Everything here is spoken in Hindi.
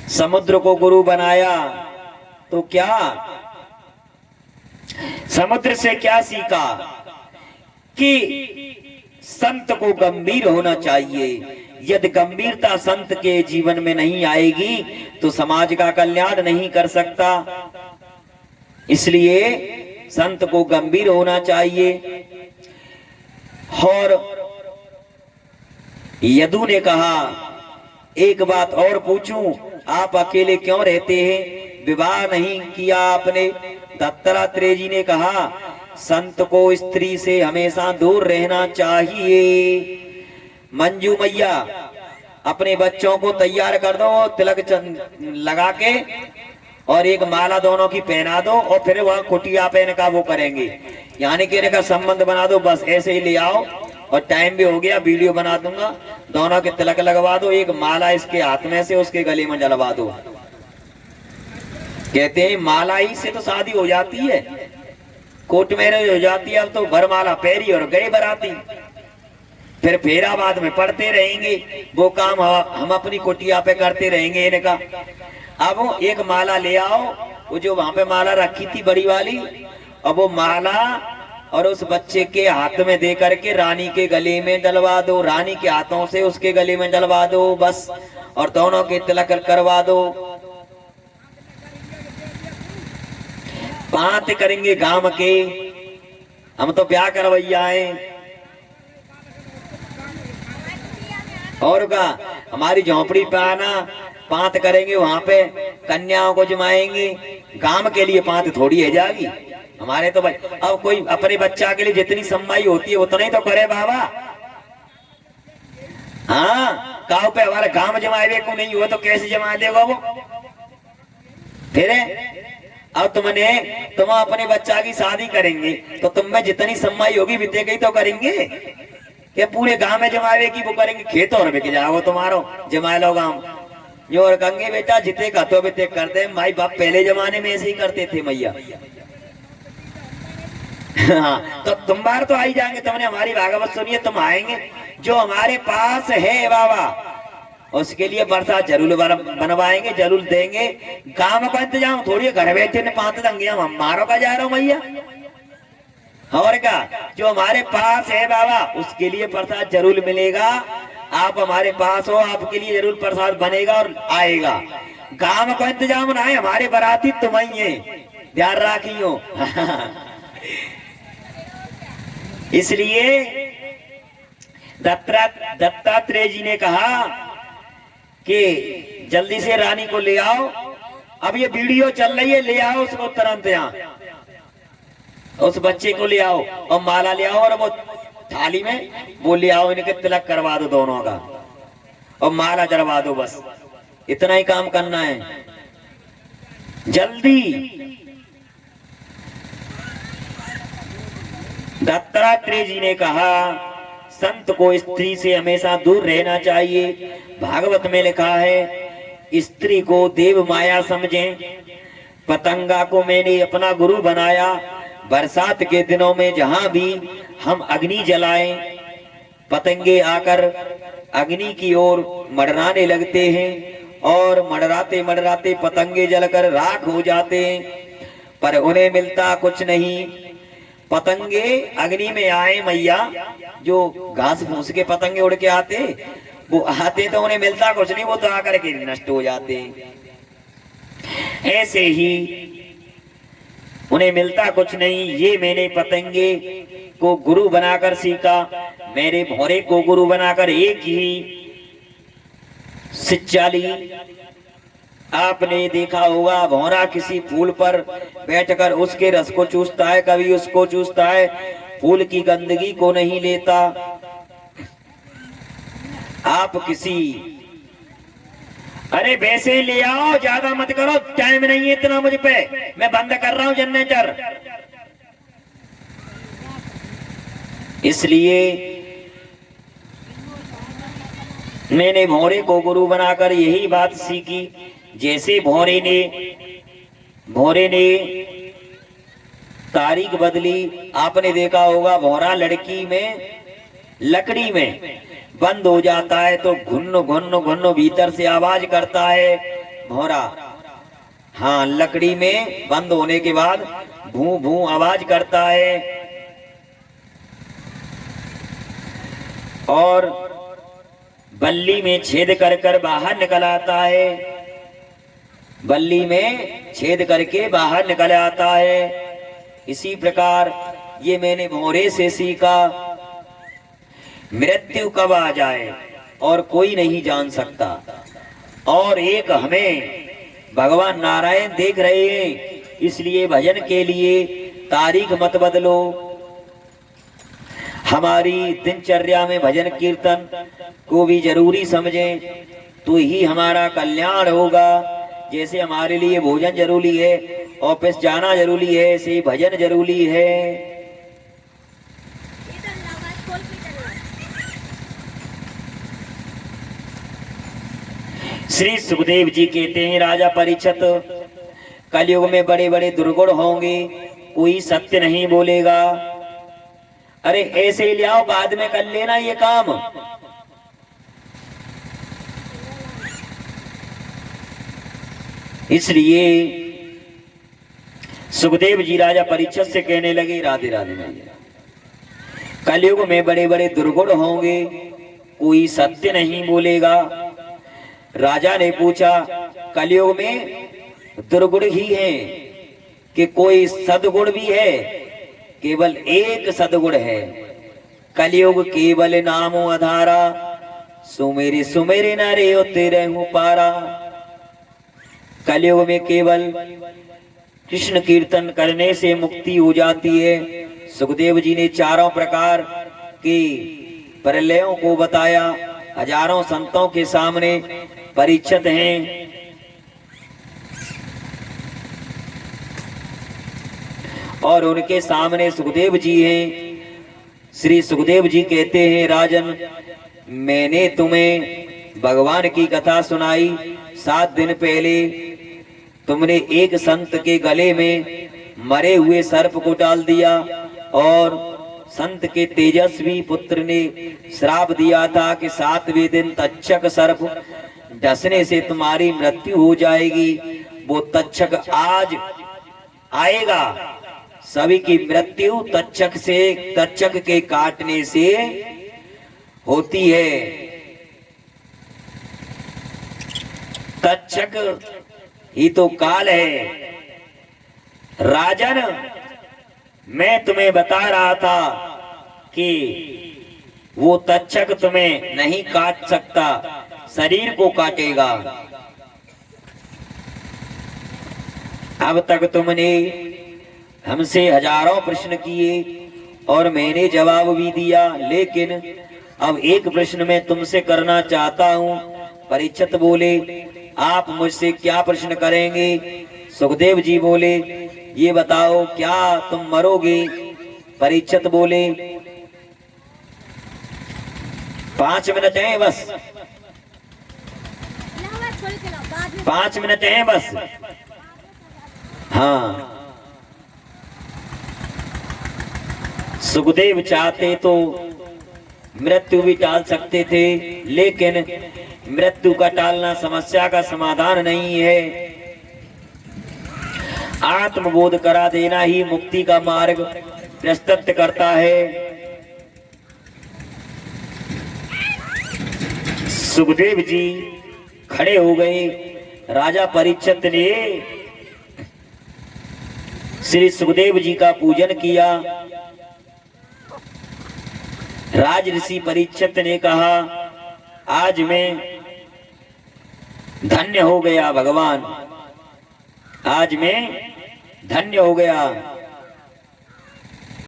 समुद्र को गुरु बनाया तो क्या, समुद्र से क्या सीखा कि संत को गंभीर होना चाहिए। यदि गंभीरता संत के जीवन में नहीं आएगी तो समाज का कल्याण नहीं कर सकता। इसलिए संत को गंभीर होना चाहिए। और यदु ने कहा, एक बात और पूछूं, आप अकेले क्यों रहते हैं, विवाह नहीं किया आपने। दत्तात्रेय जी ने कहा, संत को स्त्री से हमेशा दूर रहना चाहिए। मंजू मैया अपने बच्चों को तैयार कर दो, तिलक लगा के और एक माला दोनों की पहना दो और फिर वहां कुटिया पहन का वो करेंगे, यानी कि इनका संबंध बना दो। बस ऐसे ही ले आओ और टाइम भी हो गया, वीडियो बना दूंगा। दोनों के तिलक लगवा दो, एक माला इसके हाथ में से उसके गले में जलवा दो। कहते हैं माला ही से तो शादी हो जाती है, कोर्ट मैरिज हो जाती है। अब तो भरमाला पैरी और गए बराती, फिर फेरा बाद में पढ़ते रहेंगे। वो काम हम अपनी कुटिया पे करते रहेंगे इनका। अब एक माला ले आओ, वो जो वहां पे माला रखी थी बड़ी वाली, अब वो माला और उस बच्चे के हाथ में दे करके रानी के गले में डलवा दो, रानी के हाथों से उसके गले में डलवा दो बस, और दोनों के तिलक करवा दो। बात करेंगे गांव के, हम तो ब्याह करवैया हैं। और का हमारी झोपड़ी पे आना, पांत करेंगे, वहां पे कन्याओं को जमाएंगे। गांव के लिए पांत थोड़ी है जागी हमारे तो भाई। अब कोई अपने बच्चा के लिए जितनी सम्माई होती है उतना ही तो करे बाबा। हाँ, गांव पे हमारे गांव जमाए को नहीं हुआ तो कैसे जमा देगा वो। फिर अब तुम अपने बच्चा की शादी करेंगे तो तुम में जितनी सम्माई होगी विद्या की तो करेंगे कि पूरे गांव में जमावे की वो करेंगे। खेत और बिक जाओ तुम्हारो, जमाए लो गांव जो। और कहेंगे बेटा जिते का तो बिते करते, माई बाप पहले जमाने में ऐसे ही करते थे मैया। हाँ, तो तुम बार तो आई जाएंगे, तुमने हमारी भागवत सुनी है, तुम आएंगे। जो हमारे पास है बाबा उसके लिए बरसात जरूर बनवाएंगे, जरूर देंगे। गांव का इंतजाम थोड़ी घर बैठे ने पांच देंगे, हम मारो का जा रहा हूं मैया। और क्या, जो हमारे पास है बाबा उसके लिए प्रसाद जरूर मिलेगा। आप हमारे पास हो, आपके लिए जरूर प्रसाद बनेगा और आएगा। गांव का इंतजाम ना है, हमारे बराती तुम ही है, ध्यान राखियो। इसलिए दत्तात्रेय जी ने कहा कि जल्दी से रानी को ले आओ। अब ये वीडियो चल रही है, ले आओ उसको तुरंत यहाँ, उस बच्चे को ले आओ और माला ले आओ और वो थाली में वो ले आओ, इनके तिलक करवा दो दोनों का और माला जलवा दो। बस इतना ही काम करना है जल्दी। दत्तात्रेय जी ने कहा, संत को स्त्री से हमेशा दूर रहना चाहिए। भागवत में लिखा है, स्त्री को देव माया समझें। पतंगा को मैंने अपना गुरु बनाया। बरसात के दिनों में जहां भी हम अग्नि जलाएं, पतंगे आकर अग्नि की ओर मडराने लगते हैं और मडराते मडराते पतंगे जलकर राख हो जाते हैं, पर उन्हें मिलता कुछ नहीं। पतंगे अग्नि में आए मैया, जो घास फूस के पतंगे उड़ के आते, वो आते तो उन्हें मिलता कुछ नहीं, वो तो आकर के नष्ट हो जाते। ऐसे ही उन्हें मिलता कुछ नहीं। ये मैंने पतंगे को गुरु बनाकर सीखा, मेरे भौरे को गुरु बनाकर एक ही शिक्षा ली। आपने देखा होगा, भौरा किसी फूल पर बैठकर उसके रस को चूसता है, कभी उसको चूसता है, फूल की गंदगी को नहीं लेता। आप किसी, अरे वैसे ले आओ, ज्यादा मत करो, टाइम नहीं है इतना मुझ पे, मैं बंद कर रहा हूं जनरेटर। इसलिए मैंने भौरे को गुरु बनाकर यही बात सीखी। जैसे भौरे ने तारीख बदली, आपने देखा होगा भौरा लड़की में लकड़ी में बंद हो जाता है तो घुन्न घुन्न घुन्न भीतर से आवाज करता है, भौरा, हाँ, लकड़ी में बंद होने के बाद भू भू आवाज करता है और बल्ली में छेद कर कर बाहर निकल आता है, बल्ली में छेद करके बाहर निकल आता है। इसी प्रकार ये मैंने भौरे से सीखा। मृत्यु कब आ जाए और कोई नहीं जान सकता। और एक हमें भगवान नारायण देख रहे हैं, इसलिए भजन के लिए तारीख मत बदलो। हमारी दिनचर्या में भजन कीर्तन को भी जरूरी समझें, तो ही हमारा कल्याण होगा। जैसे हमारे लिए भोजन जरूरी है, ऑफिस जाना जरूरी है, ऐसे ही भजन जरूरी है। श्री सुखदेव जी कहते हैं, राजा परीक्षित, कलयुग में बड़े बड़े दुर्गुण होंगे, कोई सत्य नहीं बोलेगा। अरे ऐसे ही ले आओ, बाद में कर लेना ये काम। इसलिए सुखदेव जी राजा परीक्षित से कहने लगे, राधे राधे मैया, कलयुग में बड़े बड़े दुर्गुण होंगे, कोई सत्य नहीं बोलेगा। राजा ने पूछा, कलयुग में दुर्गुण ही है कि कोई सद्गुण भी है? केवल एक सद्गुण है। कलयुग केवल नामो आधारा, सुमेरे सुमेरे नारे होते रहूं पारा। कलयुग में केवल कृष्ण कीर्तन करने से मुक्ति हो जाती है। सुखदेव जी ने चारों प्रकार के प्रलयों को बताया। हजारों संतों के सामने परीक्षित हैं। और उनके सामने सुखदेव जी हैं। श्री सुखदेव जी कहते हैं, राजन, मैंने तुम्हें भगवान की कथा सुनाई। 7 दिन पहले तुमने एक संत के गले में मरे हुए सर्प को डाल दिया और संत के तेजस्वी पुत्र ने श्राप दिया था कि 7वें दिन तक्षक सर्प डसने से तुम्हारी मृत्यु हो जाएगी। वो तक्षक आज आएगा। सभी की मृत्यु तक्षक के काटने से होती है। तक्षक ही तो काल है। राजन, मैं तुम्हें बता रहा था कि वो तक्षक तुम्हें नहीं काट सकता, शरीर को काटेगा। अब तक तुमने हमसे हजारों प्रश्न किए और मैंने जवाब भी दिया, लेकिन अब एक प्रश्न मैं तुमसे करना चाहता हूँ। परीक्षित बोले, आप मुझसे क्या प्रश्न करेंगे? सुखदेव जी बोले, ये बताओ, क्या तुम मरोगे? परीक्षित बोले, 5 मिनट हैं बस, 5 मिनट हैं बस। हाँ, सुखदेव चाहते तो मृत्यु भी टाल सकते थे, लेकिन मृत्यु का टालना समस्या का समाधान नहीं है। आत्मबोध करा देना ही मुक्ति का मार्ग प्रस्तुत करता है। सुखदेव जी खड़े हो गए। राजा परीक्षित ने श्री सुखदेव जी का पूजन किया। राज ऋषि परीक्षित ने कहा, आज मैं धन्य हो गया भगवान, आज मैं धन्य हो गया।